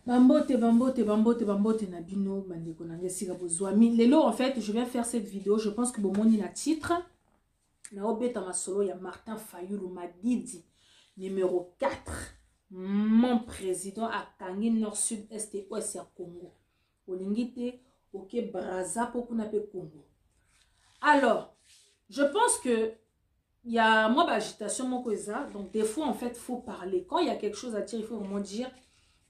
Bambote, bambote, bambote, bambote, nabino, bandeko nangesika bozwami. Lelo, en fait, je vais faire cette vidéo. Je pense que bon moni na titre. Na obeta masolo ya Martin Fayulu Madidi, numéro 4. Mon président a Kangi Nord Sud Est et Ouest ya Congo. Olingite, ok, Braza pour qu'on appelle Congo. Alors, je pense que il y a moi agitation mon cosa. Donc des fois en fait, faut parler. Quand il y a quelque chose à dire, il faut vraiment dire.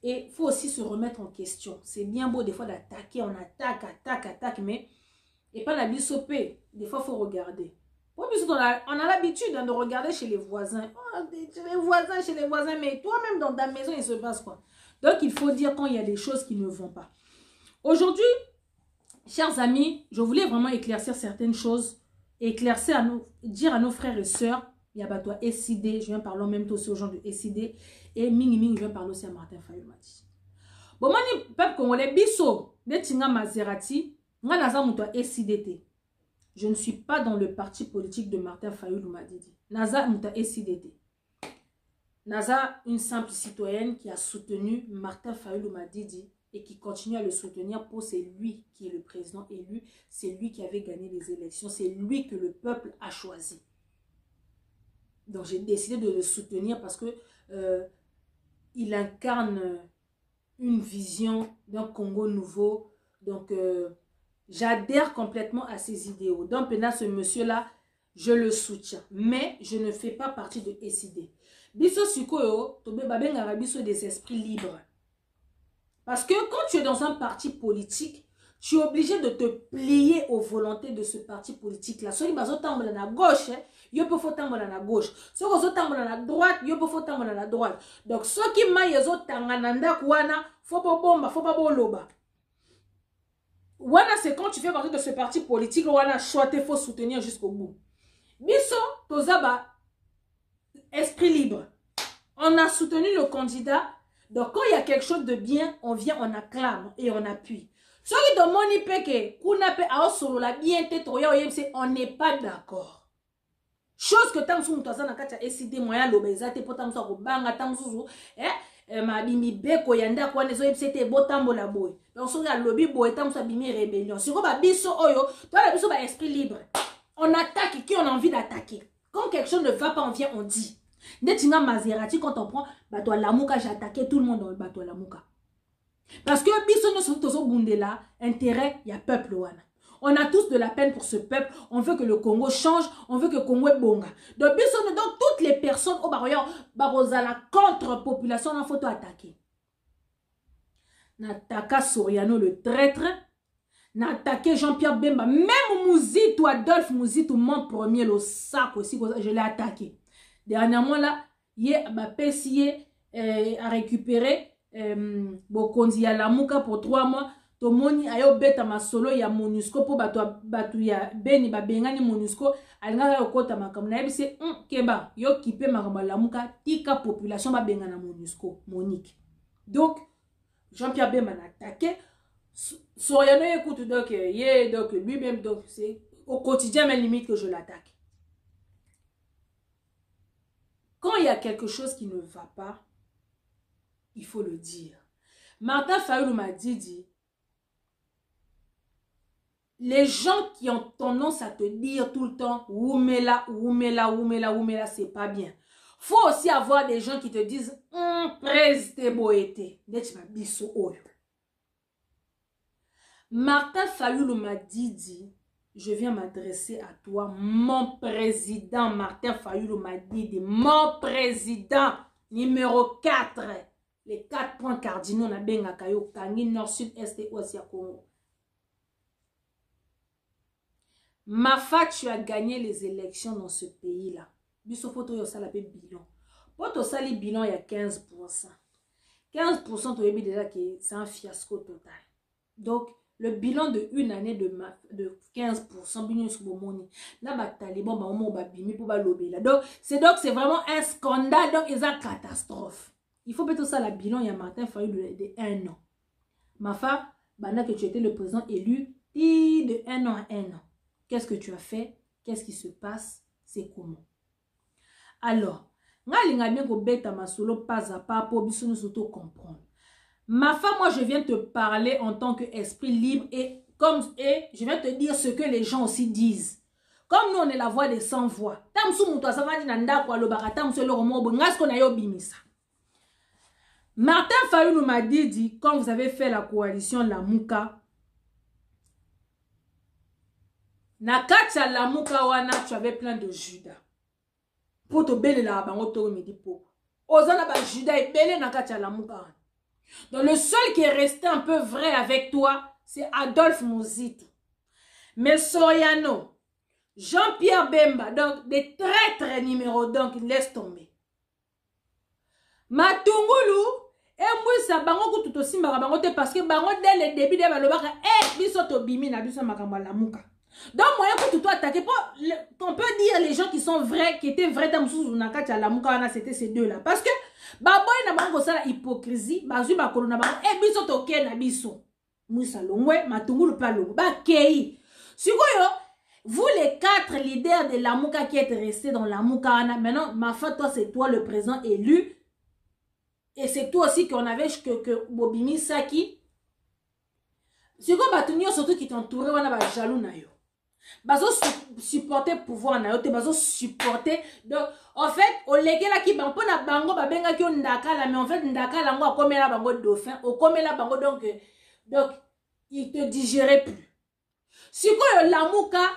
Et il faut aussi se remettre en question. C'est bien beau des fois d'attaquer, on attaque, mais et pas la bisopée. Des fois, il faut regarder. On a l'habitude de regarder chez les voisins. Oh, chez les voisins, mais toi-même dans ta maison, il se passe quoi? Donc, il faut dire quand il y a des choses qui ne vont pas. Aujourd'hui, chers amis, je voulais vraiment éclaircir certaines choses, dire à nos frères et sœurs, il y a toi SID, je viens parler en même temps aussi aux gens de SID, et Mingi, je viens parler aussi à Martin Fayulu Madidi. Bon, moi, le peuple congolais, biso, de Tinga Maserati, nga naza muto SIDT. Je ne suis pas dans le parti politique de Martin Fayulu Madidi. Naza muto SIDT. Naza, une simple citoyenne qui a soutenu Martin Fayulu Madidi et qui continue à le soutenir pour c'est lui qui est le président élu, c'est lui qui avait gagné les élections, c'est lui que le peuple a choisi. Donc j'ai décidé de le soutenir parce que il incarne une vision d'un Congo nouveau. Donc j'adhère complètement à ses idéaux. Donc maintenant ce monsieur-là, je le soutiens. Mais je ne fais pas partie de SID. Biso Sukoyo, Tobe Babenga Biso des esprits libres. Parce que quand tu es dans un parti politique, tu es obligé de te plier aux volontés de ce parti politique-là. Soit il va tambola à gauche, il peut faut tambola à gauche. Soit il va tambola à droite, il peut faut tambola à droite. Donc ceux qui maillent tangananda kwana, faut pas bomba, faut pas boloba. Wana c'est quand tu fais partie de ce parti politique, wana choisir, faut soutenir jusqu'au bout. Biso tozaba esprit libre. On a soutenu le candidat. Donc, quand il y a quelque chose de bien, on vient, on acclame et on appuie. Ce qui demande on n'est pas d'accord. Chose que tant que tu as décidé, moyen l'obésité, pour tant que tu as ma bimi beko yanda kwa nezo c'était botambo la boy. Donc, so ya lobby boy tant que bimi rébellion. Si on va biso oyo, toi la biso ba esprit libre. On attaque qui on a envie d'attaquer. Quand quelque chose ne va pas, on vient, on dit. Netinga Maserati, quand on prend bateau à Lamouka, j'ai attaqué tout le monde dans le bateau à Lamouka. Parce que biso no sotozo bundela, intérêt, il y a peuple wana. On a tous de la peine pour ce peuple. On veut que le Congo change. On veut que le Congo est bonga. Donc, biso, donc toutes les personnes au barrière, la contre-population, on a faut attaquer. Nataka Soriano le traître. N'attaqué Jean-Pierre Bemba. Même Mouzito, Adolphe Mouzito, mon premier, le sac aussi, je l'ai attaqué. Dernièrement, là, il a essayé à récupérer Bokondi à la Mouka pour 3 mois. Tomoni a yo beta masolo ya MONUSCO pour batu ya beni babengani MONUSCO. Alingaka yo kota makamu na yebise keba yo kipe makamba la Mouka tika population babengana MONUSCO Monique. Donc Jean-Pierre Bemba n'a attaqué. Soriano écoute donc donc lui-même donc c'est au quotidien même limite que je l'attaque. Quand il y a quelque chose qui ne va pas, il faut le dire. Martin Fayulu Madidi, les gens qui ont tendance à te dire tout le temps Oumela, c'est pas bien. Faut aussi avoir des gens qui te disent Preste boété. Martin Fayulu Madidi, je viens m'adresser à toi, mon président Martin Fayulu Madidi, mon président numéro 4. Les 4 points cardinaux na benga kayo Kangi Nord Sud Est et Ouest ya Congo. Mafa, tu as gagné les élections dans ce pays-là. Biso photo yo sala pe bilan. Poto sali bilan il y a 15%. 15% tu as déjà que c'est un fiasco total. Donc le bilan de une année de 15%, donc c'est vraiment un scandale, donc c'est une catastrophe. Il faut mettre ça, le bilan, il y a Martin Fayulu de 1 an. Ma femme, que tu étais le président élu, de 1 an à 1 an. Qu'est-ce que tu as fait? Qu'est-ce qui se passe? C'est comment? Alors, nga linga bien ko beta masolo pas à pas pour biso nous auto comprendre. Ma femme, moi, je viens te parler en tant qu'esprit libre et je viens te dire ce que les gens aussi disent. Comme nous, on est la voix des sans voix. Martin Fayulu m'a dit, quand vous avez fait la coalition Lamuka, Nakacha Lamuka wana, tu avais plein de Judas. Pour te bêler la bango to me dit pour. Ozana ba Judas et bêler Nakacha Lamuka. Donc le seul qui est resté un peu vrai avec toi, c'est Adolphe Mouzito. Mais Soriano, Jean-Pierre Bemba, donc des traîtres numéro, donc laisse tomber. Matungulu, et moi ça bango tout aussi bango te parce que bango dès le début de balobaka biso to bimi na biso makamba Lamuka. Donc moi écoute toi attaquer on peut dire les gens qui sont vrais qui étaient vrais dans sous Nakacha Lamuka c'était ces deux là parce que baboy na bango ça la hypocrisie bazui ba kolona bango biso to ke na biso musa longwe matungulu pa longo ba kei sikoyo vous les 4 leaders de Lamuka qui êtes restés dans Lamuka maintenant ma foi toi c'est toi le président élu. Et c'est toi aussi qu'on avait que Bobimi Saki. C'est comme Batunio surtout qui t'entourait, on a jaloux na yo. Bazo supporter pouvoir na yo, te bazo supporter. Donc en fait, au légué là qui bango na bango babenga ki ndaka là mais en fait ndaka là ngo comme la bango dauphin, au comme la bango donc il te digérait plus. Si quoi Lamuka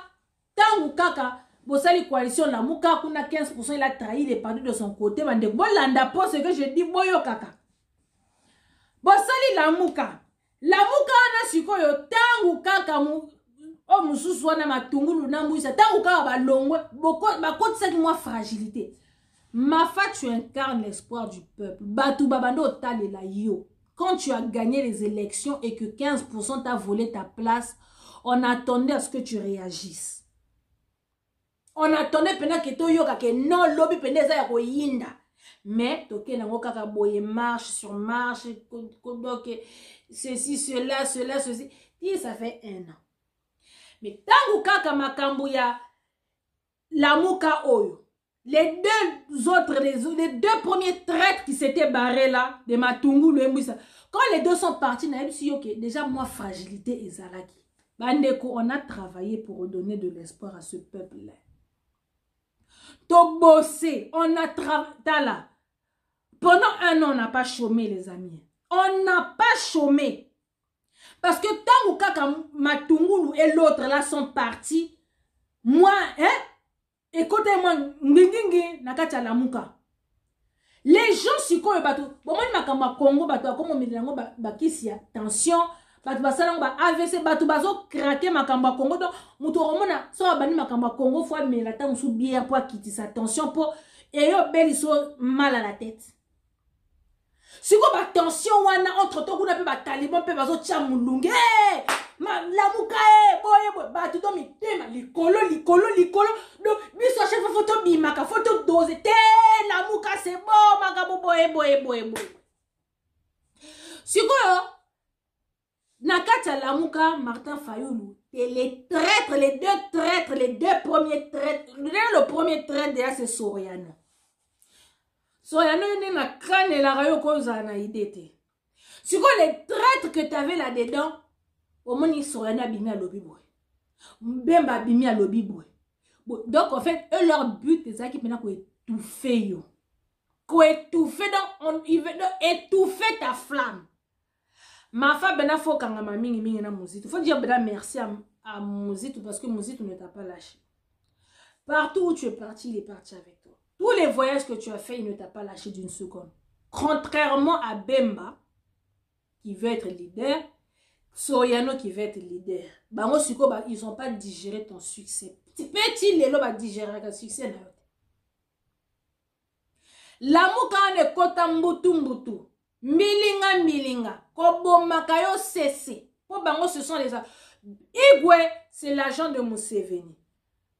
tangu kaka Bosali coalition la Muka kuna 15% il a trahi les partis de son côté bande bolanda pour ce que je dis boyo kaka. Bosali la Muka na sikoyo tangu kaka o mususu wana matungulu na muisa tangu kaka balongwe boko bakotisa ki moi fragilité. Mafa tu incarnes l'espoir du peuple. Batu babando talela yo. Quand tu as gagné les élections et que 15% t'a volé ta place, on attendait à ce que tu réagisses. On attendait pendant que tu yoka que non lobby pendant ça ko yinda. Mais toke na ngo kaka boye marche sur marche donc ceci ceci. Et ça fait 1 an. Mais tangu kaka makambo ya Lamuka oyo. Les deux premiers traîtres qui s'étaient barrés là de Matungulu et Mouissa. Quand les deux sont partis, na dit ok, déjà moi fragilité et Zalaki. Bandeko, on a travaillé pour redonner de l'espoir à ce peuple là. To bossé, on a travaillé. Pendant 1 an, on n'a pas chômé, les amis. On n'a pas chômé. Parce que tant que Kaka Matungulu et l'autre là sont partis, moi, écoutez-moi, Ngingingi, Nakacha Lamuka. Les gens, si quoi, bon, moi, Makamba Congo, comme on me dit, bakisi, attention. Batu basala ba AVC batu bazo craquer makamba Congo donc muto romona so bani makamba Congo fois mais la temps sous bière pour quitter sa tension pour et yo beli so mal à la tête. Si ko ba tension wana entre to kuna pe ba taliban pe bazo tia mulunge ma Lamuka boye batu to mi tema likolo donc biso chef photo bimaka photo dose te Lamuka c'est bon makabo boye. Si ko Nakacha Lamuka, Martin Fayulu, et les traîtres, les deux premiers traîtres. Le premier traître déjà c'est Soriano. Soriano il n'a crâne et la rayo cause à idée. C'est quoi les traîtres que tu avais là-dedans? Au moins Soriano a bimé à l'obiboy. Bemba a bimé à l'obiboy. Donc en fait, eux leur but c'est ça qui maintenant qu'on étouffer yo. Qu'on étouffer donc ils veulent étouffer ta flamme. Ma femme bena faut quand ma mingi na Mouzito. Faut dire bena merci à Mouzito parce que Mouzito ne t'a pas lâché. Partout où tu es parti, il est parti avec toi. Tous les voyages que tu as fait, il ne t'a pas lâché d'une seconde. Contrairement à Bemba qui veut être leader, Soriano qui veut être leader. Bango suko ils ont pas digéré ton succès. Petit lelo ba digérer ton succès na. Lamuka ne kota mbutu. Milinga, Kobomaka yo cessé. Pour bango, ce sont les agents. Igwe, c'est l'agent de Museveni.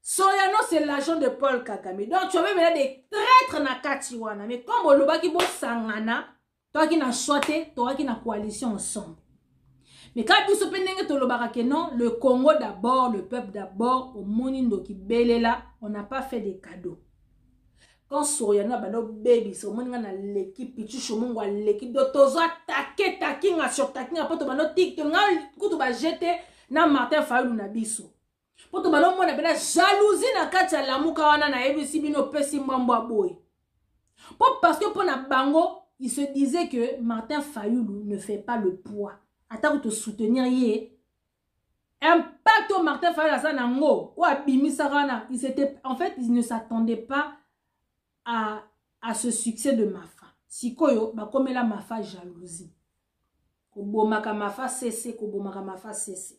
Soriano, c'est l'agent de Paul Kagame. Donc, tu as même des traîtres na Katiwana. Mais comme Oloba qui bo sangana, toi qui n'a choisi, toi qui n'a coalition ensemble. Mais quand tu te l'obara que non, le Congo d'abord, le peuple d'abord, au Monindo qui belé là, on n'a pas fait des cadeaux. quand Soriano bano baby so moninga na l'équipe pichu mongo l'équipe do tozo attaquer takinga sur takinga poto bano TikTok nga kutu ba jeter na Martin Fayulu na biso poto bano mona bena jalousie na kati ya lamuka wana na ebisi bino pesi mbambo boy parce que pour na bango il se disait que Martin Fayulu ne fait pas le poids attends te soutenir yé impact au Martin Fayulu à Sanango ou à Bimi Sarana en fait il ne s'attendait pas à ce succès de Mafa. Si koyo, ba comme la Mafa jalousie. Kobomaka Mafa cessé, kobomaka Mafa cessé.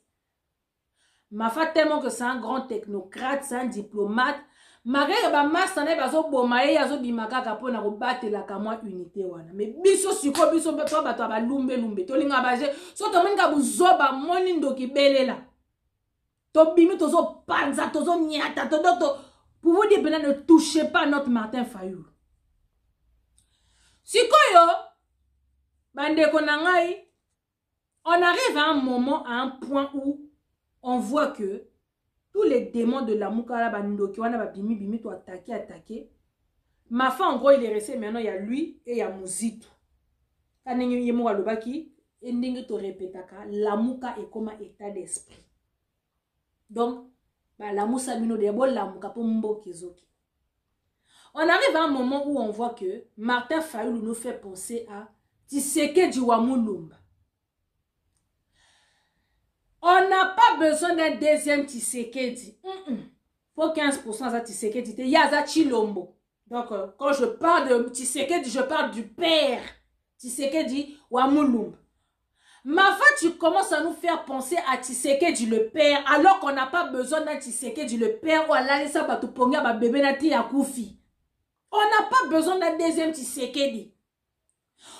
Mafa tellement que c'est un grand technocrate, c'est un diplomate. Malgré ba masane bazo bomaye yazo bimaka kapo na robate la kamwa unité wana. Mais biso siko biso to bato ba lumbe lumbe. To linga baje, so to menga buzoba moni ndoki belela. To bimi tozo panza, tozo nyata, to pour vous dire, ne touchez pas notre Martin Fayulu. Si koyo, bande konangai, on arrive à un moment, à un point où on voit que tous les démons de la Moukala Bando qui wana bimi bimi to attaquer. Mafa en gros il est resté maintenant il y a lui et il y a Mouzito. Kanengi yemo alobaki, endingi to répétaka, la Mouka est comme un état d'esprit. Donc la moussa mino de bon la mouka pour mbokizoki. On arrive à un moment où on voit que Martin Fayulu nous fait penser à Tshisekedi Wamulumba. On n'a pas besoin d'un deuxième Tshisekedi. Faut 15% à Tshisekedi. Il y a ça Chilombo. Donc quand je parle de Tshisekedi, je parle du père Tshisekedi Wamulumba. Mafa, tu commences à nous faire penser à Tshisekedi le père, alors qu'on n'a pas besoin d'un Tshisekedi le père ou à l'alisa batuponga ba bébé nati ya koufi. On n'a pas besoin d'un deuxième Tshisekedi.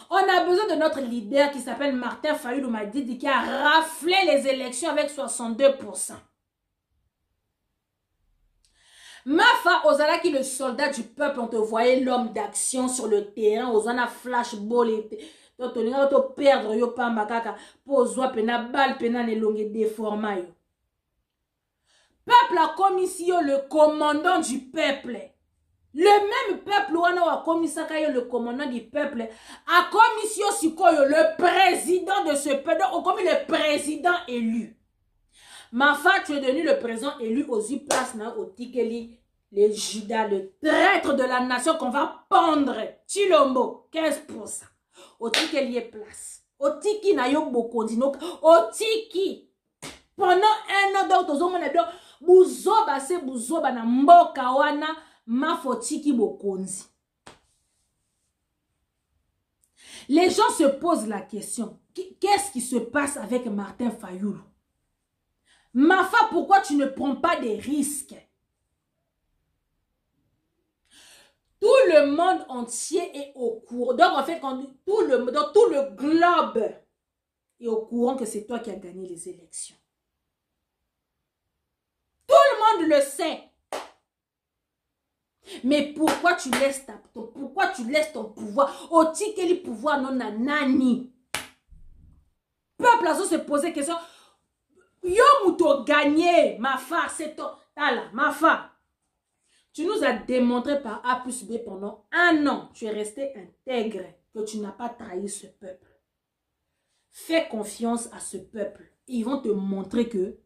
On a besoin de notre leader qui s'appelle Martin Fayulu Madidi qui a raflé les élections avec 62%. Mafa, Ozala qui est le soldat du peuple, on te voyait l'homme d'action sur le terrain, Ozana flashball donc tu vas perdre yo pamba kaka pour zwa pena bal pena ne longue déforma yo. Peuple a commission le commandant du peuple. Le même peuple wana wa komisaka yo le commandant du peuple a commission sikoyo le président de ce peuple donc comme le président élu. Mafa, tu es devenu le président élu aux place na au tikeli les Judas le traître de la nation qu'on va pendre Chilombo 15%. Otiki lié place. Otiki na yo bokondino. Otiki. Pendant un an donc tozo mona donc buzoba se buzoba na mboka wana mafotiki bokonzi. Les gens se posent la question. Qu'est-ce qui se passe avec Martin Fayulu? Mafa, pourquoi tu ne prends pas des risques? Tout le monde entier est au courant. Donc, en fait, tout le globe est au courant que c'est toi qui as gagné les élections. Tout le monde le sait. Mais pourquoi tu laisses ton pouvoir? Oti quel pouvoir non na nani? Peuple a se poser question. Yo mouto gagné, Mafa, c'est toi. Tala, Mafa. Tu nous as démontré par A plus B pendant un an. Tu es resté intègre, que tu n'as pas trahi ce peuple. Fais confiance à ce peuple. Et ils vont te montrer que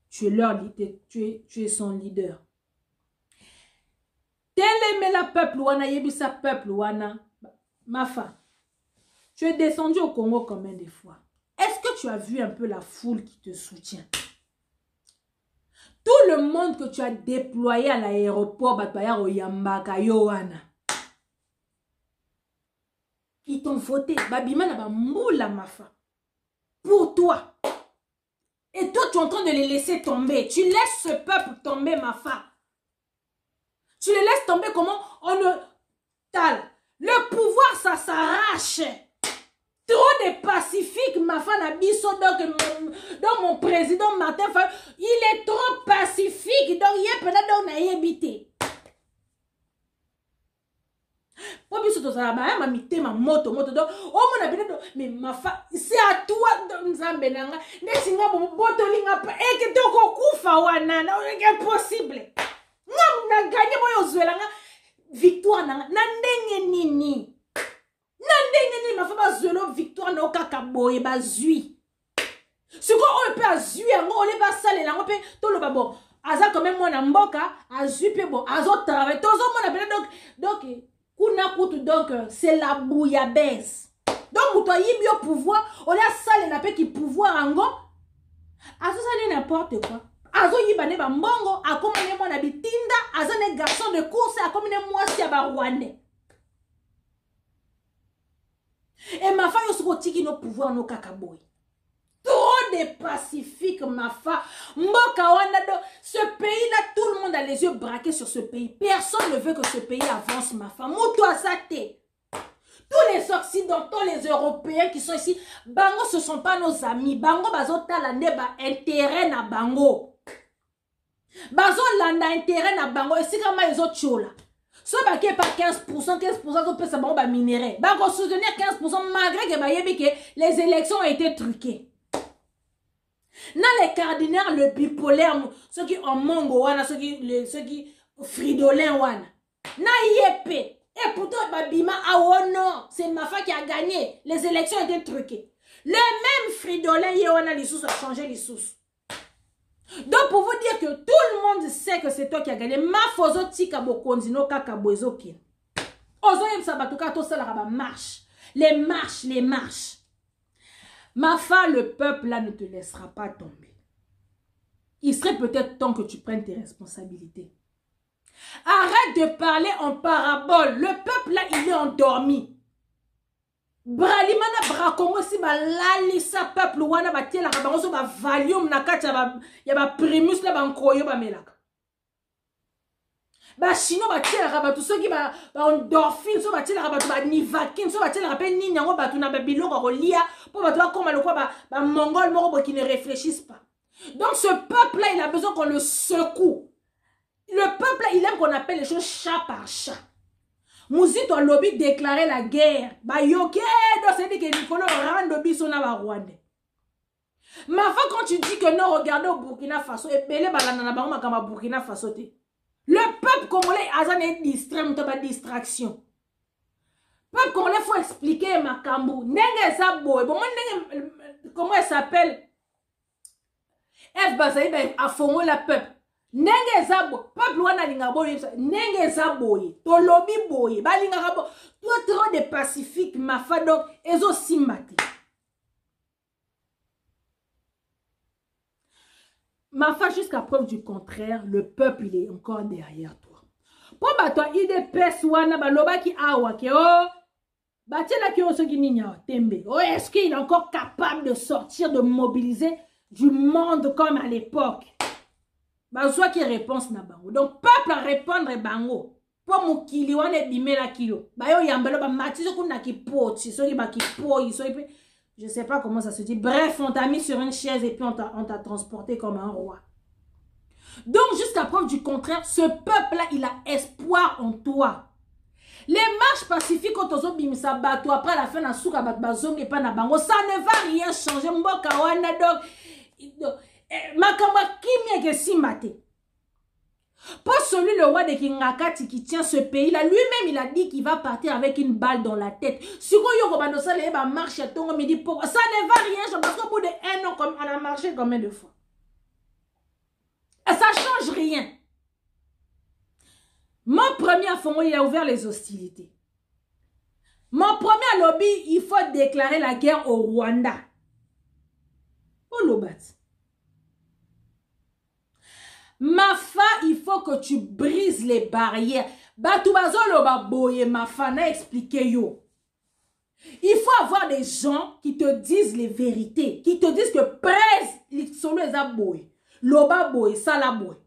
tu es leur leader, tu es son leader. Télémé la peuple wana, yebisa peuple wana. Mafa, tu es descendu au Congo combien de fois? Est-ce que tu as vu un peu la foule qui te soutient? Tout le monde que tu as déployé à l'aéroport, ils t'ont voté. Babima n'a pas moula Mafa. Pour toi. Et toi, tu es en train de les laisser tomber. Tu laisses ce peuple tomber, Mafa. Tu les laisses tomber comment? On ne... Le pouvoir, ça s'arrache. Trop de pacifiques, Mafa Nabiso, donc mon président Martin Fayulu, il est trop pacifique, donc il y a peut-être qu'on a habité. Pour biso to ça ba ma mité ma moto donc oh mon abine mais Mafa c'est à toi nzambe nanga nesinga boto linga et que to ko kufa wana na impossible. Na gagné boyo zwelanga victoire na ndenge nini. Ma femme zolo victoire na okaka boye ba zui. Si on peut azui on le ba sale na on peut to le babo. Aza quand même mona mboka azui pe bon azo travail tozo mona donc kuna kutu donc c'est la bouillabaisse. Donc vous voyez mieux pouvoir on a sale na pe qui pouvoir ango. Azo sale n'importe quoi. Azo yibane ba mbongo akomane mona bitinda azo ne garçon de course akomane mwasi ya ba rwandais. Et ma femme aussi tiki nos pouvoirs nos kakaboy. Trop de pacifique ma femme. Ce pays là, tout le monde a les yeux braqués sur ce pays. Personne ne veut que ce pays avance ma femme. Moutoua sate. Tous les occidentaux, les européens qui sont ici, bango ce sont pas nos amis. Bango bazo talande ba intérêt na bango. Bazo landa intérêt na bango. Et si kama les autres chola. So ba qui est par 15%, 15% peut ça ba minerai. Ba ko soutenir 15% malgré que ba yebi que les élections ont été truquées. Dans les cardinaux le bipolaire, ceux qui ont mongo wana, ceux qui fridolin wana. Na yepé. Et pourtant ba bima ah oh non, c'est Mafa qui a gagné. Les élections ont été truquées. Le même fridolin yewana les sous a changé les sous. Donc pour vous dire que tout le monde sait que c'est toi qui as gagné. Ma fozo tika bokondino kaka boezoki. Ozo yem sabatuka to sala ba marche. Les marches. Ma femme, le peuple là ne te laissera pas tomber. Il serait peut-être temps que tu prennes tes responsabilités. Arrête de parler en parabole. Le peuple là, il est endormi. Bralimana brakongo si ba lalisa peuple wana ba tiela ka bango so ba valium na kati ya ba primus la ba nkoyo ba melaka. Ba chino ba tiela ka ba tout ceux qui ba endorphine so ba tiela ka ba ba nivaquine so ba tiela ka pe nini yango ba tuna ba biloko ko lia po ba to comme le quoi ba mongol moko qui ne réfléchissent pas. Donc ce peuple là il a besoin qu'on le secoue. Le peuple là il aime qu'on appelle les choses chat par chat. Mouzito a lobby déclaré la guerre. Bah yoke, c'est dit que Nicolas rende biso na ba Rwandais. Ma foi quand tu dis que non, regardez au Burkina Faso et belé balana na bango makamba Burkina Faso te. Le peuple congolais a une distraction. Peuple congolais faut expliquer makambu. Nenge zabo, bon comment elle s'appelle? F Bazaï a fondé la peuple. Nenge zabo, peuple wana linga boye, nenge zaboye, to lobby boye, ba linga rabo, trop de pacifique, ma fa donc, ezo simbate. Ma fa jusqu'à preuve du contraire, le peuple il est encore derrière toi. Pour ba toi, il de pes wana ba loba ki awa ke oh, ba tela ki oso ki ninya tembe. Oh, est-ce qu'il est encore capable de sortir, de mobiliser du monde comme à l'époque? Bah, soit qui réponse na bango. Donc, peuple à répondre bango. Pour mukili wane bimela kiyo. Bah, yo yambelo ba matiso kuna ki poti. So ba ki poi. Je sais pas comment ça se dit. Bref, on t'a mis sur une chaise et puis on t'a transporté comme un roi. Donc, jusqu'à preuve du contraire, ce peuple-là, il a espoir en toi. Les marches pacifiques, quand on bimisa bato, après la fin, na souka bat bazong et pas na bango, ça ne va rien changer. Mboka wana donc. Makamba kimia ke simate. Pour celui le roi de Kingakati qui tient ce pays là, lui-même il a dit qu'il va partir avec une balle dans la tête. Si on yoko bando ça le ba marche à tongo me dit pour ça ne va rien changer parce qu'au bout de 1 an comme on a marché combien de fois. Et ça change rien. Mon premier fond il a ouvert les hostilités. Mon premier lobby, il faut déclarer la guerre au Rwanda. Au Lobat. Ma fa, il faut que tu brises les barrières. Batubazolo baboye, ma fa, n'a expliqué yo. Il faut avoir des gens qui te disent les vérités, qui te disent que presse les solo les aboye, loba boye, sala boye.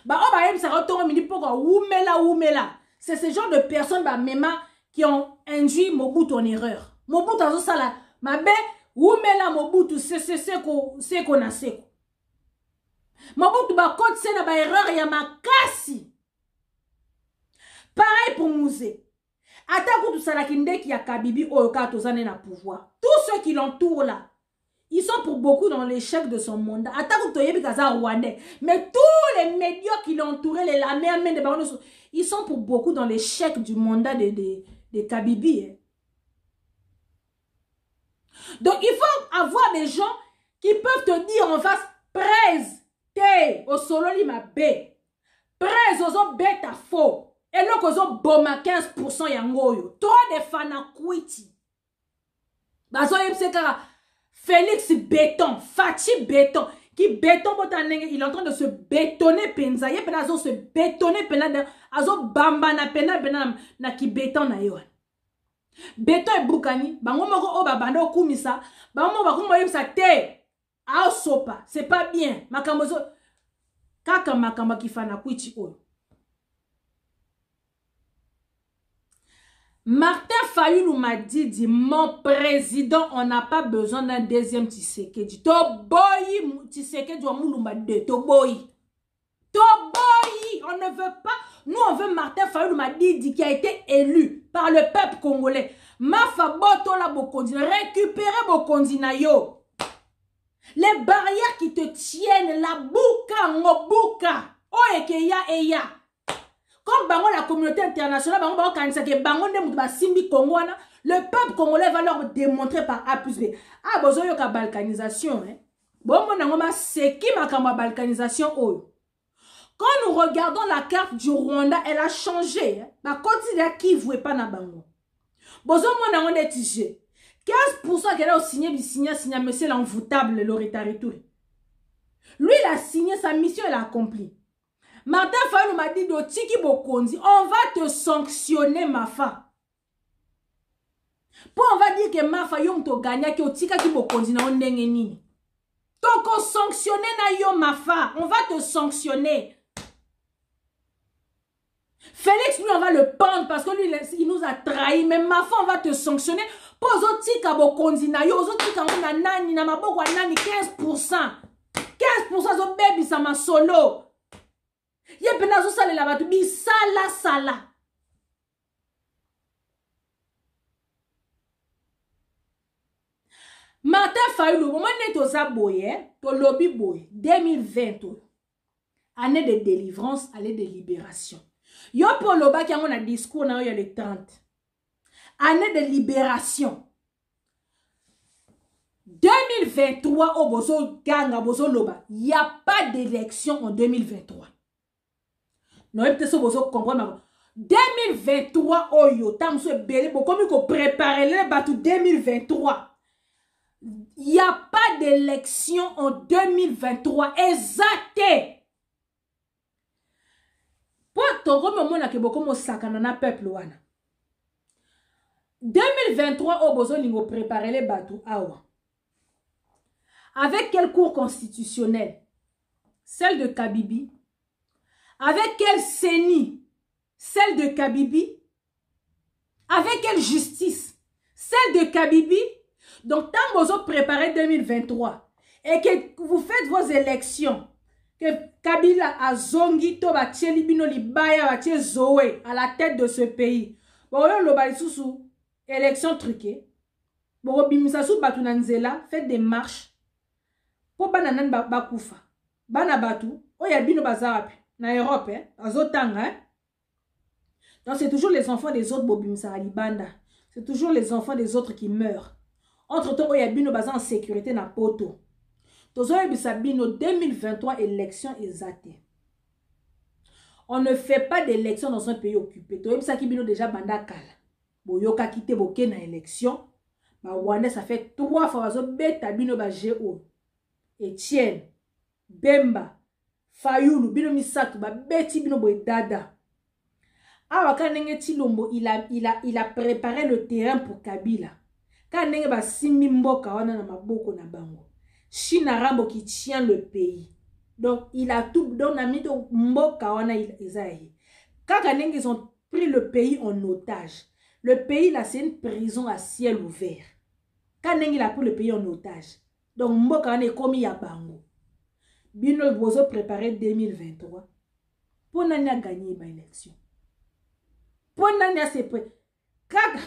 Ba o ba yem sa retourne midi pour oumela. C'est ce genre de personnes ba mema qui ont induit Mobutu en erreur. Mobutu a ça là, ma bé oumela Mobutu c'est qu'on a seko. Mobutu ba kote se na ba erreur ya makasi. Pareil pour Mouzé. Ata kutu salakinde qui a kabibi oyoka tozane na pouvoir. Tous ceux qui l'entourent là, Ils sont pour beaucoup dans l'échec de son mandat. Attends que tu aies rwandais. Mais tous les médias qui l'ont entouré, les lamères, des barons, ils sont pour beaucoup dans l'échec du mandat de Kabibi. Hein. Donc il faut avoir des gens qui peuvent te dire en face, presse, te, au solo lima B. Presse, ozo beta faux. Et là, ozo boma 15% yangoyo. Trop de fanakwiti. Bazo yepseka. Félix Béton, Fachi Béton, qui béton, il est en train de se bétonner, penza, il peut se bétonner, azo bamba na pena, na ki béton na yo. Béton et boukani, bango moko o babanda o kumisa, bango moko yimsa te, a sopa, c'est pas bien, makamozo, kaka makamba ki fana kuichi o. Martin Fayulu m'a dit, mon président, on n'a pas besoin d'un deuxième Tshisekedi. Toboyi, Tshisekedi ou Moulumba de Toboyi. Toboyi, on ne veut pas. Nous, on veut Martin Fayulu m'a dit, qui a été élu par le peuple congolais. Mafa boto la bokondina, récupérer bokondina yo. Les barrières qui te tiennent, la bouka, ngobuka, o ekeya eya. Comme bango la communauté internationale, bango kanisa ke bango ne mutu simbi Congo na, le peuple congolais va leur démontrer par A plus B. Ah bozo yo ka balkanisation hein. Bon mon ngoma seki makamba balkanisation oyo. Quand nous regardons la carte du Rwanda, elle a changé hein. Ba continue qui voulait pas na bango. Bozo mon ngoma netije. 15% qu'elle a signé monsieur l'envoûtable l'oritarito. Lui il a signé sa mission, elle a accompli. Martin Fayulu m'a dit, on va te sanctionner, ma femme. Pour on va dire que ma femme, yon to gagna, ki otika ki bokondi na ondenge nini. Toko sanctionner na yo, ma femme. On va te sanctionner. Félix, lui, on va le pendre parce que lui, il nous a trahis. Mais ma femme, on va te sanctionner. Pour otika bokondi na yo, otika na nani, na maboko nani, 15%. 15% zo baby sa ma solo. Ye penazo sale la batu bi sala sala. Martin Fayulu, moment neto za boye, to lobby boye, 2020, année de délivrance, année de libération. Yo pour loba qui a un discours na yo le 30. Année de libération. 2023 au bozo ganga bozo loba, il n'y a pas d'élection en 2023. Non, peut-être que vous comprenez. 2023, oyo, tam so belé, comme il faut préparer les bateaux 2023. Il n'y a pas d'élection en 2023. Exact. Pour ton moment, na ke beaucoup mo sakana na peuple wana. 2023, au besoin de préparer les bateaux. Awa. Avec quel cours constitutionnel? Celle de Kabibi. Avec quelle CENI? Celle de Kabibi. Avec quelle justice? Celle de Kabibi. Donc, tant que vous préparez 2023 et que vous faites vos élections, que Kabila a zongi to ba tcheli bino libaya ba tche zoé à la tête de ce pays. Bon, yo lo ba sous élection truquée. Bon, bimisa sou batu nanzela, faites des marches. Po bananan ba kufa. Bana batu, oya bino bazarapi. Na Europe, hein, hein. Donc c'est toujours les enfants des autres bobimsa alibanda. C'est toujours les enfants des autres qui meurent. Entre-temps, il y a bino bazan en sécurité na poto. Tozo bino 2023 élection exacte. On ne fait pas d'élection dans un pays occupé. Tozo bisa ki bino déjà banda kala. Boyoka kite boke na élection. Ba Rwanda ça fait 3 fois bazo beta bino ba GO. Etienne Bemba Fayulu, bino misatu, ba beti bino boy dada. Awa kanenge Tilombo, il a préparé le terrain pour Kabila. Kanenge ba simbi mboka wana na maboko na bango. China Rambo qui tient le pays. Donc il a tout donné mito mboka wana izaye. Quand kanenge ils ont pris le pays en otage. Le pays là c'est une prison à ciel ouvert. Kanenge il a pris le pays en otage. Donc mboka wana est comme ya bango. Bino bozo préparé 2023. Pour nani a gagné ma élection. Pour nani a se prêt. Kaka.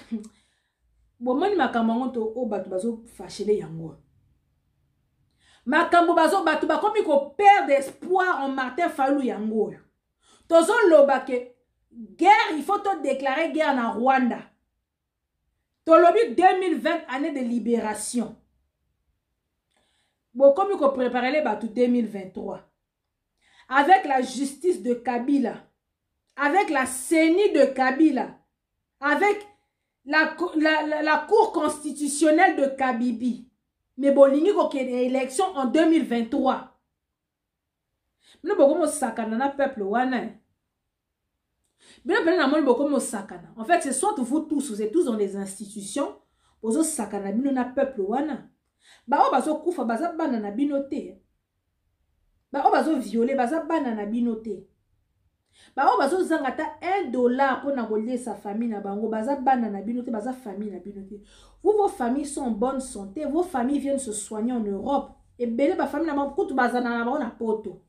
Bon mani makamango to o batu bazo fâché yango. Makambo bazo batu bakomi ko perdre espoir en Martin Fayulu yango. Tozo loba ke guerre, il faut te déclarer guerre en Rwanda. Tolobi 2020 année de libération. Bon, comme il faut préparer les bateaux 2023. Avec la justice de Kabila. Avec la CENI de Kabila. Avec la cour constitutionnelle de Kabibi. Mais bon, il y a une élection en 2023. Mais bon, sakana peuple wana. En fait, c'est soit vous tous, vous êtes tous dans les institutions, vous sakana bino peuple wana. Ba o bazo kufa baza bana na binote. Ba o bazo violer baza bana na binote. Ba o bazo zangata $1 pour na relier sa famille na bango baza bana na binote baza famille na binote. Vous vos familles sont en bonne santé, vos familles viennent se soigner en Europe et belé ba famille na bango kutu baza na bango na poto.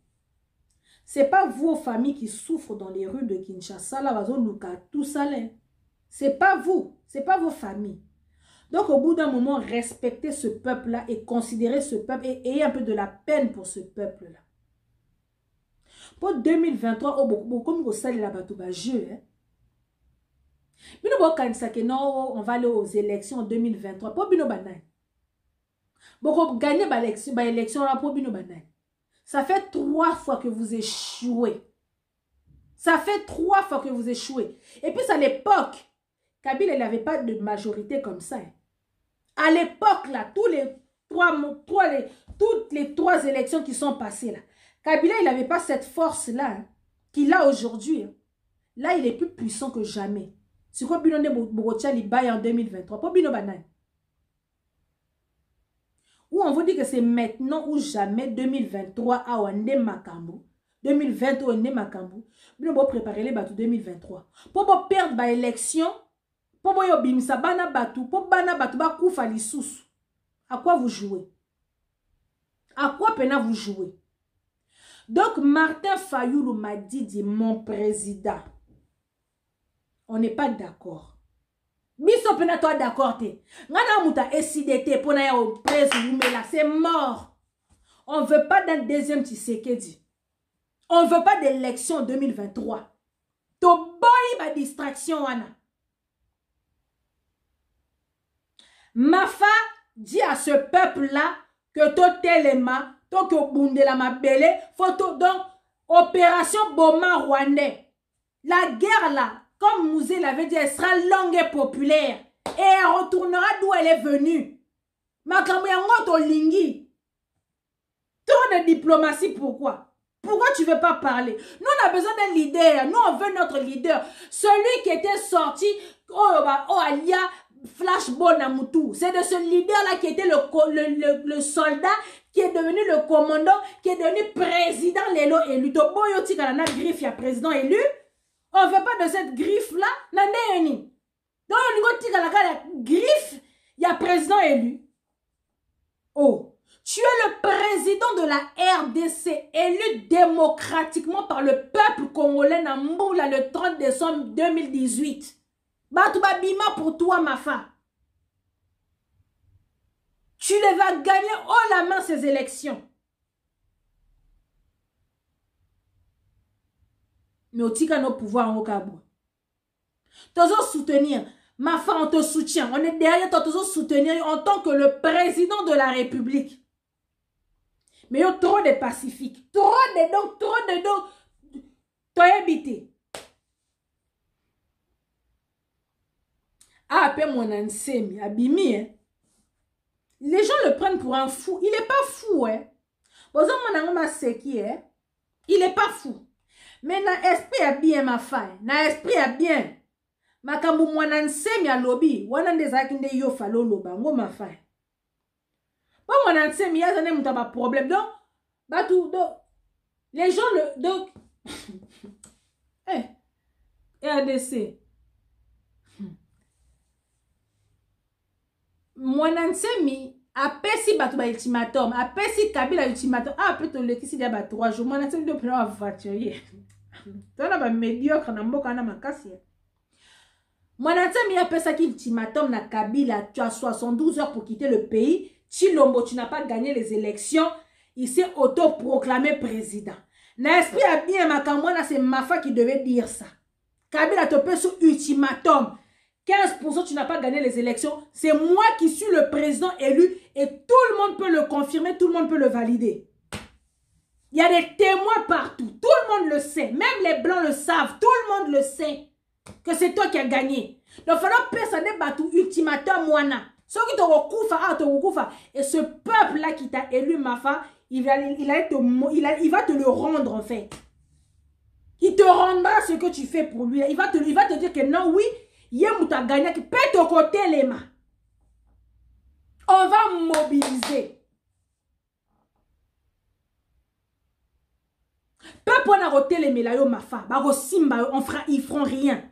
C'est pas vos familles qui souffrent dans les rues de Kinshasa là bazo luka tout ça là. C'est pas vous, c'est pas vos familles. Donc, au bout d'un moment, respectez ce peuple-là et considérez ce peuple et ayez un peu de la peine pour ce peuple-là. Pour 2023, comme vous savez, là-bas, tout va jouer. Mais on va aller aux élections en 2023. Pour Bino Banane. Pour gagner l'élection, pour Bino Banane. Ça fait 3 fois que vous échouez. Ça fait 3 fois que vous échouez. Et puis, à l'époque, Kabila, il n'avait pas de majorité comme ça. À l'époque, là, toutes les 3 élections qui sont passées, là, Kabila, il n'avait pas cette force-là hein, qu'il a aujourd'hui. Hein. Là, il est plus puissant que jamais. C'est quoi Bino Borotia Libaye en 2023? Pour Bino Banane. Ou on vous dit que c'est maintenant ou jamais 2023 à Wande Makambo. 2020 ou Wande Makambo. Bino Bo préparer les bateaux 2023. Pour perdre l'élection. Pour bimisa bana batu, pour bana batu ba koufa lisusu. À quoi vous jouez? À quoi pena vous jouez? Donc Martin Fayulu m'a dit mon président. On n'est pas d'accord. Biso pena toi d'accord te. Ngana muta SIDT pour na ya au président mais là c'est mort. On veut pas d'un deuxième Tshisekedi. On veut pas d'élection en 2023. To boy ba distraction wana. Mafa dit à ce peuple-là que tout téléma, tout que bundela ma belle, photo donc opération Boma Rwandais. La guerre là, comme Mouzé l'avait dit, elle sera longue et populaire et elle retournera d'où elle est venue. Makambo yango lingi. Trop de diplomatie, pourquoi? Pourquoi tu veux pas parler? Nous on a besoin d'un leader, nous on veut notre leader. Celui qui était sorti, Alia Flash Bonamoutou. C'est de ce leader-là qui était le soldat, qui est devenu le commandant, qui est devenu président Lelo élu. Toboyoti Kalana griffe, il y a président élu. On ne veut pas de cette griffe-là. Nandéni. Donc, on griffe, il y a président élu. Oh. Tu es le président de la RDC, élu démocratiquement par le peuple congolais Namboula le 30 décembre 2018. Batouba Bima pour toi, ma femme. Tu les vas gagner haut la main ces élections. Mais au tika nos pouvoirs en Okabo. Toujours soutenir. Ma femme, on te soutient. On est derrière toi, toujours soutenir en tant que le président de la République. Mais il y a trop de pacifiques. Trop de donc. Tu as habité. Ah, appelle mon ansemi, Abimi, hein. Les gens le prennent pour un fou. Il n'est pas fou, hein. Il n'est pas fou. Mais na esprit a bien ma faille. Na esprit a bien. Makambu mon ansemi a lobby. Wana ndezakinde yo falo loba. Ngo ma faille. Bon, mon ansemi, y'a zane mouta ba problème. Donc, batou, donc, les gens le, donc, RDC. Mwanansemi apesi batu ba ultimatum, apesi Kabila ultimatum, peut te le kisi dia ba 3 jours. Mwanansemi do prendre voiture. Tona ba médiocre na mboka na makasi. Mwanansemi apesa ki ultimatum na Kabila, tu as 72 heures pour quitter le pays. Chilombo, tu n'as pas gagné les élections. il s'est autoproclamé président. N'esprit a bien Makamwana, c'est Mafa qui devait dire ça. Kabila te peut sur ultimatum. 15% tu n'as pas gagné les élections. C'est moi qui suis le président élu et tout le monde peut le confirmer, tout le monde peut le valider. Il y a des témoins partout. Tout le monde le sait. Même les blancs le savent. Tout le monde le sait. Que c'est toi qui as gagné. Donc, il faut personne battu ultimatum moana. Ceux qui te recoufent, et ce peuple-là qui t'a élu, Mafa, il va te le rendre en fait. Il te rendra ce que tu fais pour lui. Il va te dire que non, oui, Yemou t'a gagné, qui pète au côté les mains. On va mobiliser. Peuple on a roté les mélayo Mafa, ils feront rien.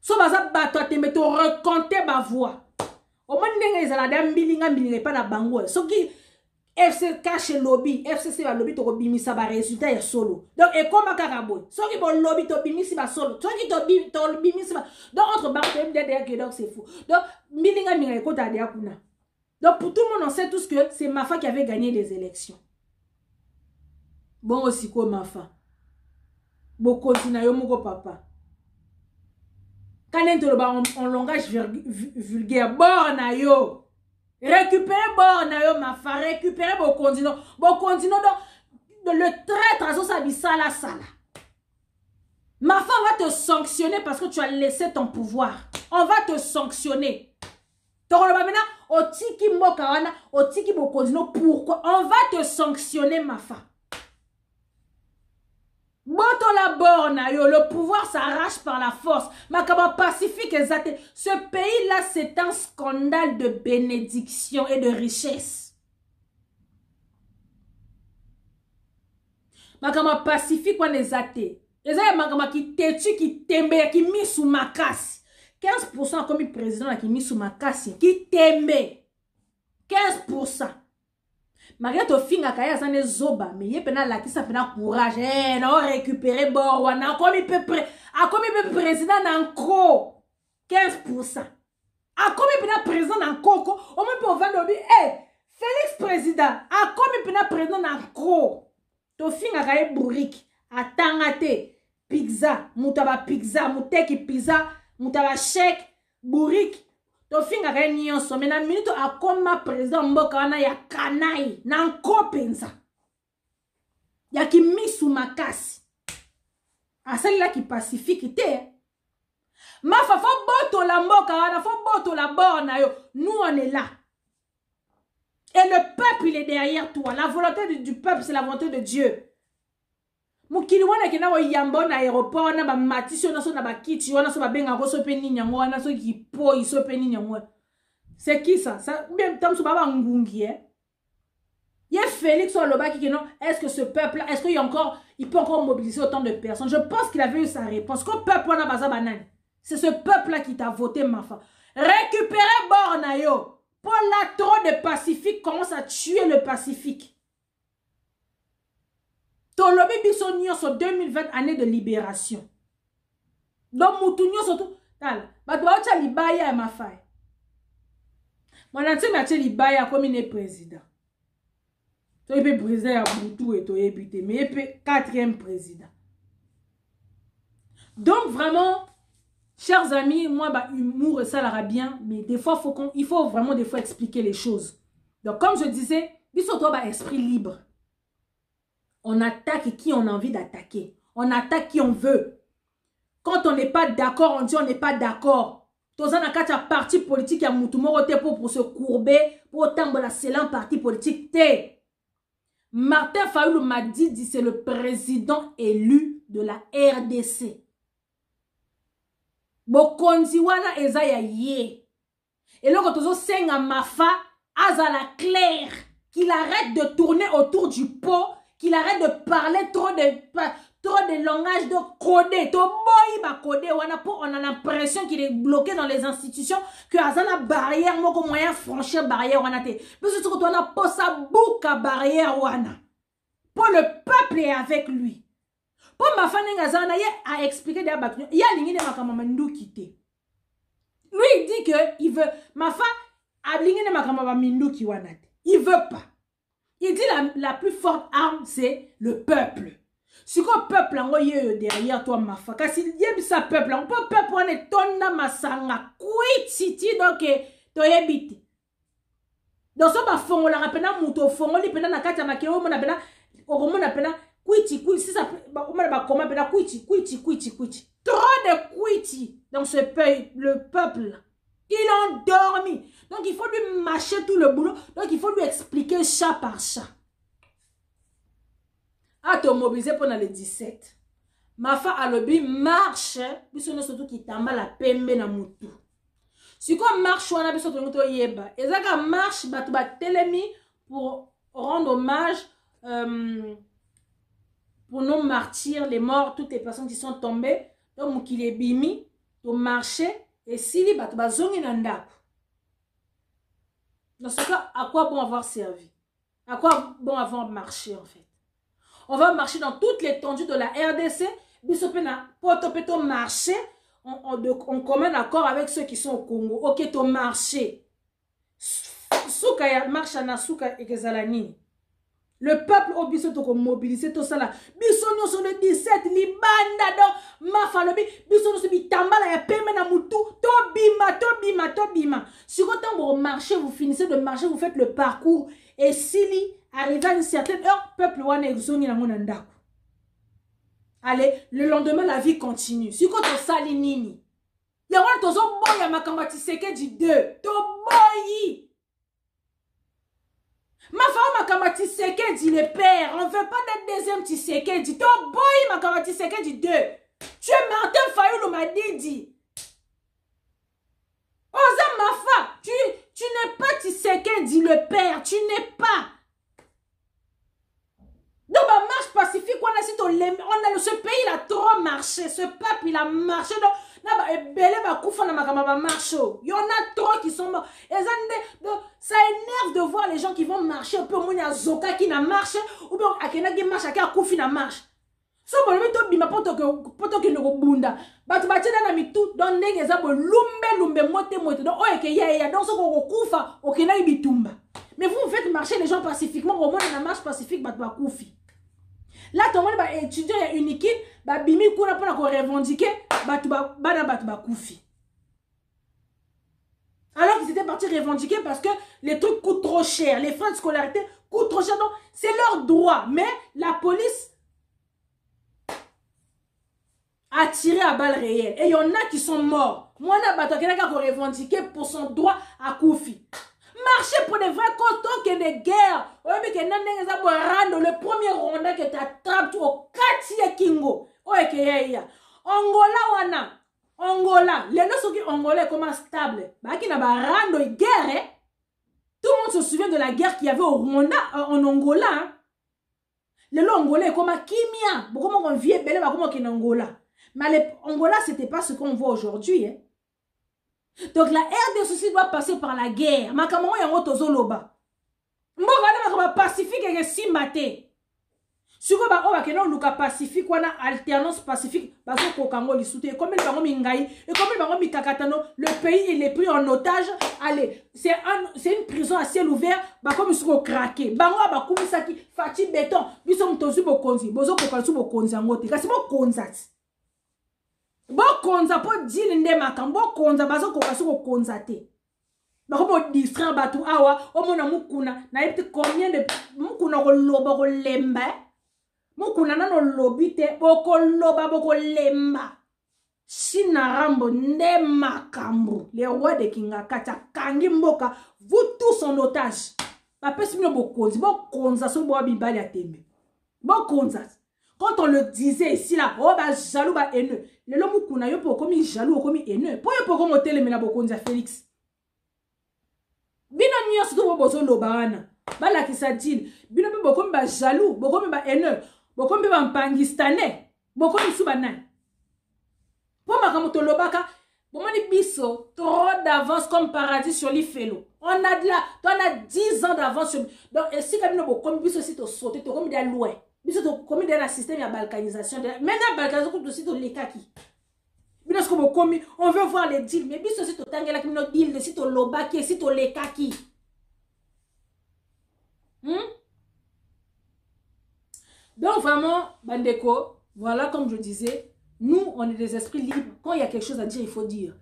So baza bato te to recompter ba voix. Au moins ndenge ezala da mbilinga pas na bango. So ki FC cache lobby, FCC ba lobby to bimisa ba résultat ya solo. Donc et comme kakaboy. So ki bon lobby to bimisi ba solo. So ki to bimisi ba. Donc entre banque derrière que donc c'est fou. Donc mbilinga minga ko ta dia kuna. Donc pour tout le monde on sait tous que c'est Mafa qui avait gagné les élections. Bon aussi quoi Mafa. Bon continue yo moko papa. Quand on en langage vulgaire, bornayo. Récupérez bornayo, Mafa. Récupérez vos continents. Vos continents, le traître à Sala Sala. Mafa va te sanctionner parce que tu as laissé ton pouvoir. On va te sanctionner. Maintenant, au tiki mokawana, au tiki vos continents. Pourquoi? On va te sanctionner, Mafa. Boto la borne, le pouvoir s'arrache par la force. Makaba pacifique exact. Ce pays-là, c'est un scandale de bénédiction et de richesse. Makaba pacifique, on est athée. Les gens makaba qui têtu, qui tembe, qui mis sous ma casse. 15% comme le président qui mis sous ma casse, qui tembe. 15%. Maria to finga kaya zane zoba mais ye pena la kisa pena courage na récupérer bord wana comme il peut président nanko 15% a comme il peut président nanko au même pour vendre Félix président a comme il peut président nanko to finga kaya bourrique atangate pizza mutaba pizza muteki pizza mutaba chèque bourrique to finga ka nyonso mais na minute akoma président mboka wana ya kanai na nkopenza ya kimisu makasi asali la ki pacifique te Mafa fo boto la mboka wana fo boto la borna yo nous on est là et le peuple il est derrière toi la volonté du peuple c'est la volonté de Dieu. Mukili wana kena wo yamba na aéroport na ba matisi na so na ba kiti wana so ba benga ko so pe ni nyango wana so ki po iso pe ni nyango. C'est qui ça? Ça même temps so ba ngungi Il y a Félix Olobaki qui non, est-ce que ce peuple là, est-ce qu'il y a encore il peut encore mobiliser autant de personnes? Je pense qu'il avait eu sa réponse. Qu'au peuple wana baza banane. C'est ce peuple là qui t'a voté Mafa. Récupérez Bornayo. Pour la trop de Pacifique commence à tuer le Pacifique. Tolobi biso nyonso 2020 année de libération. Donc mutu nyonso tout tal. Bato ba cha libaya ya Mafa. Mwana ntse cha libaya comme il est président. To ebe président ya mutu et to ebité mais ebe 4e président. Donc vraiment chers amis, moi bah humour ça l'ara bien mais des fois il faut vraiment des fois expliquer les choses. Donc comme je disais, biso to ba esprit libre. On attaque qui on a envie d'attaquer. On attaque qui on veut. Quand on n'est pas d'accord, on dit on n'est pas d'accord. Tous en a parti politique à Moutoumorote pour se courber, pour tambola c'est un parti politique. Martin Fayoulou m'a dit c'est le président élu de la RDC. Bokonzi wana ezaya ye. Et là quand on senga Mafa, azala clair qu'il arrête de tourner autour du pot. Qu'il arrête de parler trop de langage de codé. On a l'impression qu'il est bloqué dans les institutions. Que Azana barrière, moi comme moyen franchir barrière wana te. Mais surtout on a pas sa boucle barrière wana. Pour le peuple est avec lui. Pour ma femme Azana a expliqué des baknyo. Il y a l'ingé de ma kamamandou quitté. Lui il dit que il veut ma femme a l'ingé de ma kamamandou qui wana te. Il veut pas. Il dit la plus forte arme, c'est le peuple. Si le peuple est derrière toi, ma fa, kasi il y a ça peuple, on peut peuple on est tonna masanga, quit city donc to yebiti. Donc ça va fongo la rapena muto fongo li pena na kati ya makeo mona pena okomona pena quiti si ça on va comment pena quiti. Trop de quiti dans ce pays, le peuple. Il a endormi. Donc il faut lui mâcher tout le boulot. Donc il faut lui expliquer chat par chat. À te mobiliser pendant le 17. Ma femme a lobby marche. Puisque surtout qui t'a mal à pembe na mutu. Si qu'on marche, on a besoin de nous yeba. Et ça quand marche, bah tu vas télémi pour rendre hommage pour nos martyrs, les morts, toutes les personnes qui sont tombées. Donc qu'il est bimi, tu marcher et si li bah tu vas zongi nanda. Dans ce cas, à quoi bon avoir servi? À quoi bon avoir marché en fait? On va marcher dans toute l'étendue de la RDC. Bisopena, poto marcher en commun accord avec ceux qui sont au Congo. Ok, to marché. Souka ya marche na souka ekezalani. Le peuple au biso to mobiliser tout ça là. Biso nous sur le 17 libanda do ma falobi biso nous bi tambala ya peme na mutu to bima. Si quand vous marchez, vous finissez de marcher, vous faites le parcours et si arrivé à une certaine heure, peuple wana exongi na monanda. Allez, le lendemain, la vie continue. Si quand on sali nini, il y a un tozo boy à ma kambati seke di 2. To boy. Ma femme ma kambati seke di le père. On ne veut pas d'être deuxième tiseke di. To boy ma kambati seke di 2. Tu es Martin Fayulu m'a dit. Oza ma femme, tu n'es pas tiseke di le père. Tu n'es pas. Donc, ma marche pacifique, on a ce pays, il a trop marché. Ce peuple, il a marché. Donc, il y en a trop qui sont morts. Et ça énerve de voir les gens qui vont marcher. Un peu, il y a Zoka qui n'a marché. Ou bien, il y a qui marche, il y a Koufi n'a marche. So, bon, le bima poto que nous bunda. Batu bati na mitu, don nege zabo lumbe mote. Donc, oh, que ya donc so ko kufa, okena ibitumba. Mais vous faites marcher les gens pacifiquement, au moins dans la marche pacifique, batu ba koufi. Là, tout le monde va étudier une équipe, bah bimi kuna pour revendiquer, batu ba koufi. Alors qu'ils étaient partis revendiquer parce que les trucs coûtent trop cher, les frais de scolarité coûtent trop cher, donc c'est leur droit. Mais la police a tiré à balles réelles. Et il y en a qui sont morts. Moi, là, batu quelqu'un qui a revendiqué pour son droit à koufi. Marcher pour des vrais cotons que des guerres. Le premier Rwanda que tu attrapes au quartier Kingo. Angola. Les gens qui Angola comment stable. Qui n'a pas rando guerre. Tout le monde se souvient de la guerre qu'il y avait au Rwanda, en Angola. Les Angolais comme Kimia. Comment on vit belle comment en Angola. Mais Angola c'était pas ce qu'on voit aujourd'hui. Donc la RDC aussi doit passer par la guerre. Makamamo yango tozoloba. Mbokana makama pacifique et simbate. Suko ba oba keno luka pacifique wana alternance pacifique bazo ko kango li soute comme le bango mingai et comme le bango mikakatano le pays il est pris en otage. Allez, c'est une prison à ciel ouvert, ba comme suko craquer. Bango ba kumisaki fati béton, biso mtozu bokonzi, bozo ko kalsu bokonzi ngote. Kasi mo konzati. Bon konza po dile nde makambo konza bazo ko konza te. Bako po distraire batu awa omona mukuna na yebite combien de mukuna ko loba ko lemba. Mukuna nano lobi te boko loba boko lemba. Shinarambo nde makambo. Les rois de Kingakata kangi mboka vous tous en otage. Ba pesi mino bokonzi bo konza so bo bibali atembe. Bo konza. Quand on le disait ici là, oh bah jaloux bah haineux. Le l'homme kuna yo pour comme jaloux comme haineux. Pour yo pour comme hôtel mais na bokonza Félix. Bino nyo surtout bozo lobana. Ba la ki sa dit. Bino be bokom ba jaloux, bokom ba haineux, bokom be ba pangistanais, bokom su banane. Pour ma kamoto lobaka, bon mani biso trop d'avance comme paradis sur l'ifelo. On a de là, on a 10 ans d'avance sur. Donc et si comme no bokom biso si to sauter to comme de loin. Biso to komi dans un système de balkanisation. Maintenant balkanisation aussi to lekaki. Biso ko komi, on veut voir les deals mais biso si to tangela ki no deal de si to lobaki si to lekaki. Donc vraiment, Bandeko, voilà comme je disais, nous, on est des esprits libres. Quand il y a quelque chose à dire, il faut dire.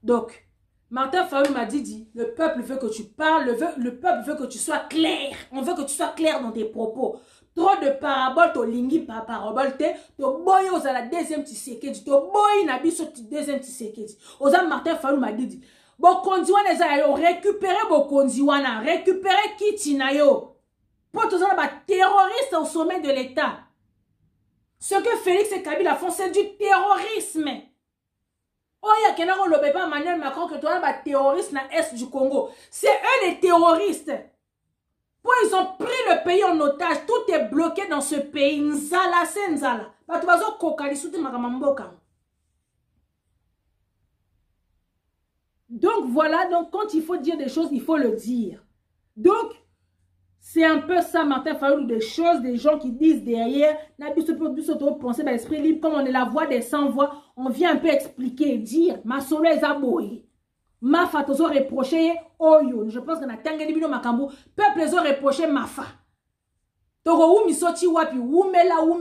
Donc, Martin Fayulu m'a dit, le peuple veut que tu parles, le peuple veut que tu sois clair. On veut que tu sois clair dans tes propos. Trop de paraboles, to lingi par parabole, to boy aux à la deuxième Tshisekedi, to boy nabiso deuxième Tshisekedi. Aux Martin Fayulu m'a dit, bon kondiwana za récupérer bon kondiwana, récupérer Kitinayo. Pour tous les terroristes au sommet de l'État. Ce que Félix et Kabila font, c'est du terrorisme. Oh, il y a quelqu'un qui ne pas Emmanuel Macron que toi, les terroristes dans l'Est du Congo. C'est eux les terroristes. Pour ils ont pris le pays en otage. Tout est bloqué dans ce pays. Nzala, c'est Nzala. Donc voilà, donc quand il faut dire des choses, il faut le dire. Donc, c'est un peu ça, Martin Fayulu, des choses, des gens qui disent derrière, penser dans l'esprit libre, comme on est la voix des sans-voix, on vient un peu expliquer, dire, ma solo est aboyé, ma fatozo reproché, oyo, je pense qu'on a tangé bino makambo, peuple les ont reproché ma fa. Toko umi soti wapi, umela, non,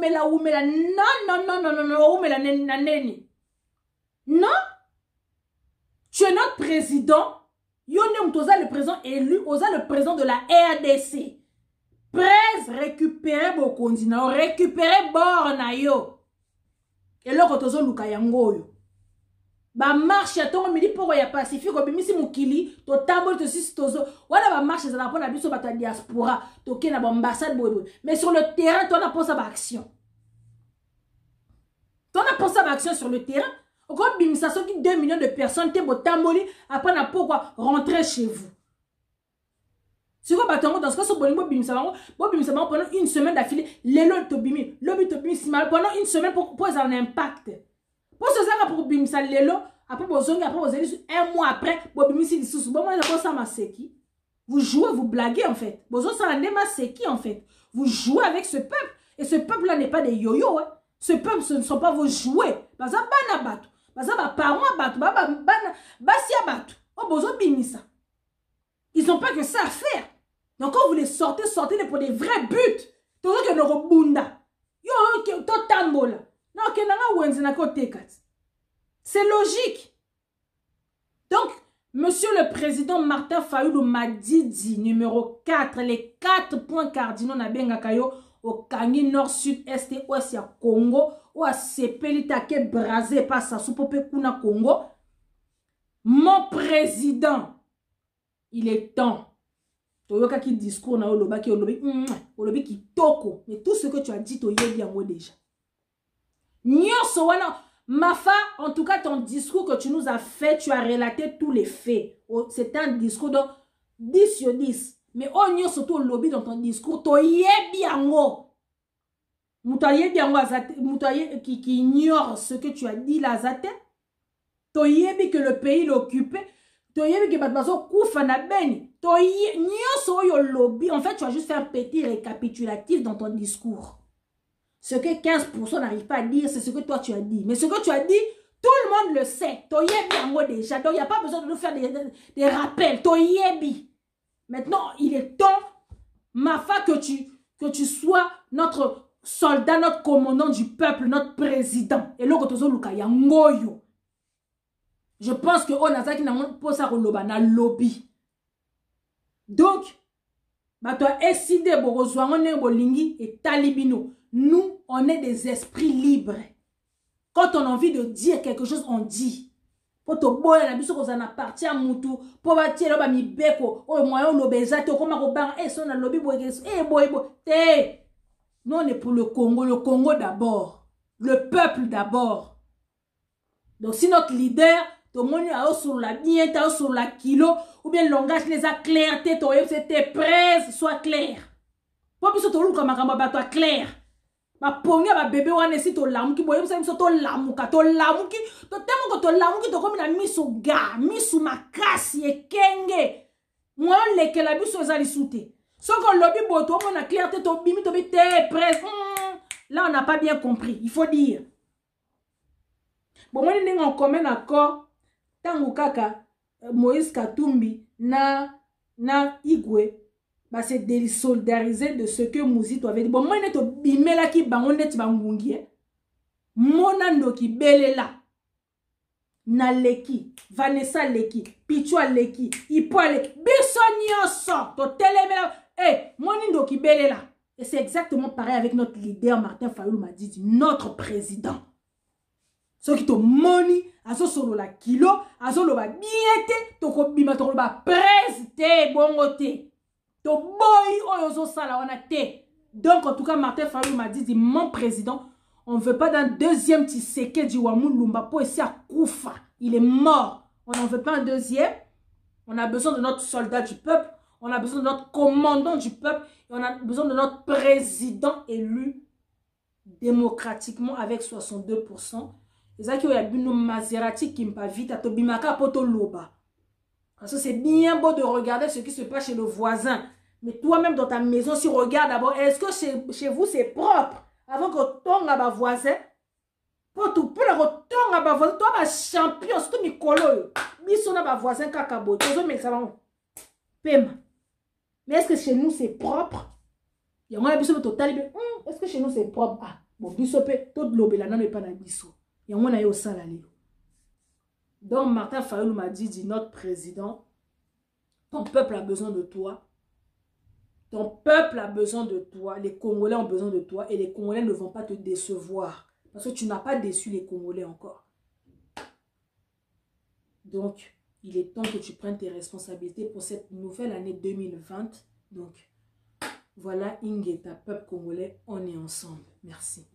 umela neni. Non, tu es notre président. Yone Mtoza, le président élu, Oza le président de la RDC. Presse récupérer vos continents, récupérer Bornayo. Et là, quand on luka yango, ba marche à ton midi pour y a pacifique, au bimisi mukili, to tambo to sis tozo. Wala ba marche za la pona biso ba ta diaspora, to ke na ambassade bobo. Mais sur le terrain, toi na pensé à action. Toi na pensé à action sur le terrain. Quand bimisa so qui 2 millions de personnes te botamboli après na pourquoi rentrer chez vous. C'est quoi batango dans ce cas so bolingo bimisa pendant une semaine d'affilée lelo to bimi pendant une semaine pour un impact. Pour ce ça pour bimisa lelo après bozongi après bozeli un mois après bobimisi disusu bon moi je pense ça ma seki. Vous jouez, vous blaguez en fait. Bozo ça ma seki en fait. Vous jouez avec ce peuple et ce peuple là n'est pas des yo-yo hein. Ce peuple ce ne sont pas vos jouets. Baza bana bato. Baza ba parents bato, basi bato. Oh bozo bimisa. Ils n'ont pas que ça à faire. Donc quand vous les sortez-les pour des vrais buts. Tout que no robunda. Yo to tambola. Non que nanga wenzi na ko tekat. C'est logique. Donc Monsieur le Président Martin Fayulu Madidi, numéro 4, les 4 points cardinaux na bengakayo au Kangi Nord, Sud, Est et Ouest ya Congo, ou à Sepelita ke brasé par sa soupope kuna Congo. Mon président, il est temps. Toyoka qui discours na oloba ki olobi ki toko, mais tout ce que tu as dit to yebi yango déjà. Nyonso wana Mafa, en tout cas, ton discours que tu nous as fait, tu as relaté tous les faits. C'était un discours de 10 sur 10. Mais on y a surtout le lobby dans ton discours. Tu yebi yango. Moutaye yango azate. Moutaye qui ignore ce que tu as dit là azate. Tu yebi que le pays l'occupait. Tu yebi que batbazo koufa na beni. Tu nyoso yo lobby. En fait, tu as juste fait un petit récapitulatif dans ton discours. Ce que 15% n'arrive pas à dire, c'est ce que toi tu as dit. Mais ce que tu as dit, tout le monde le sait. Toyebi yango déjà. Donc il n'y a pas besoin de nous faire des rappels. Toyebi. Maintenant, il est temps, Mafa, que tu sois notre soldat, notre commandant du peuple, notre président. Et là, je pense que Onazaki n'a pas ça na lobby. Donc, toi, décidé et talibino. Nous, on est des esprits libres. Quand on a envie de dire quelque chose, on dit. Pour te boire, la biso qu'on a parti à Moutou, pour bâtir là mi beko, oh moyen l'obésité, comment on bar, son a lobby boy, boy. Nous on est pour le Congo d'abord, le peuple d'abord. Donc si notre leader, tout le monde est sur la bien, sur la kilo, ou bien le langage les a clarté, c'était presse, soit clair. Pour que ce soit comme un clair. Ma ponga ba bébé wane si to lamuki boye msa miso to lamuki to temo ko to lamuki to komi na miso ga miso makasi ekenge moi leke la biso ezali soute soko lobi boto on a clarté to bimi to bite presse là on n'a pas bien compris il faut dire bon moi ndenge en commun accord tangu kaka Moïse Katumbi na Igwe bah, se désolidariser de ce que Mouzito avait dit. Bon, moi, il est au bimela qui bangon net bangungi. Monando qui belela. Na leki, Vanessa leki, Pichua leki, Ipoa leki, biso nyoso, to telemela. Eh, monindo qui belela. Et c'est exactement pareil avec notre leader Martin Fayulu Madidi, notre président. Ce qui te moni, azo solo la kilo, azo lo ba biete, to ko bima to ba président bongote. To boy oyozo sala wana te. Donc en tout cas Martin Fayulu Madidi, mon président, on ne veut pas d'un deuxième Tshisekedi Ouamoun Lumba pour essayer à Koufa. Il est mort. On n'en veut pas un deuxième. On a besoin de notre soldat du peuple. On a besoin de notre commandant du peuple. Et on a besoin de notre président élu démocratiquement avec 62%. Et ça qu'il y a une Maserati qui me pas vite à Tobimaka Poto Loba. Parce que c'est bien beau de regarder ce qui se passe chez le voisin. Mais toi-même dans ta maison, si tu regardes d'abord, est-ce que chez vous c'est propre? Avant que ton à voisin, pour tout, pour le ton à voisin, toi, ma champion, c'est tout mes colo. Bisson à voisin, kakabo, tout mais ça va. Pema. Mais est-ce que chez nous c'est propre? Il y a un bisson total. Est-ce que chez nous c'est propre? Ah, bon, bisson, tout l'obé, là, non, pas dans bisson. Il y a un au salali. Donc, Martin Fayulu m'a dit, notre président, ton peuple a besoin de toi. Ton peuple a besoin de toi, les Congolais ont besoin de toi et les Congolais ne vont pas te décevoir parce que tu n'as pas déçu les Congolais encore. Donc, il est temps que tu prennes tes responsabilités pour cette nouvelle année 2020. Donc, voilà, Ingeta, peuple congolais, on est ensemble. Merci.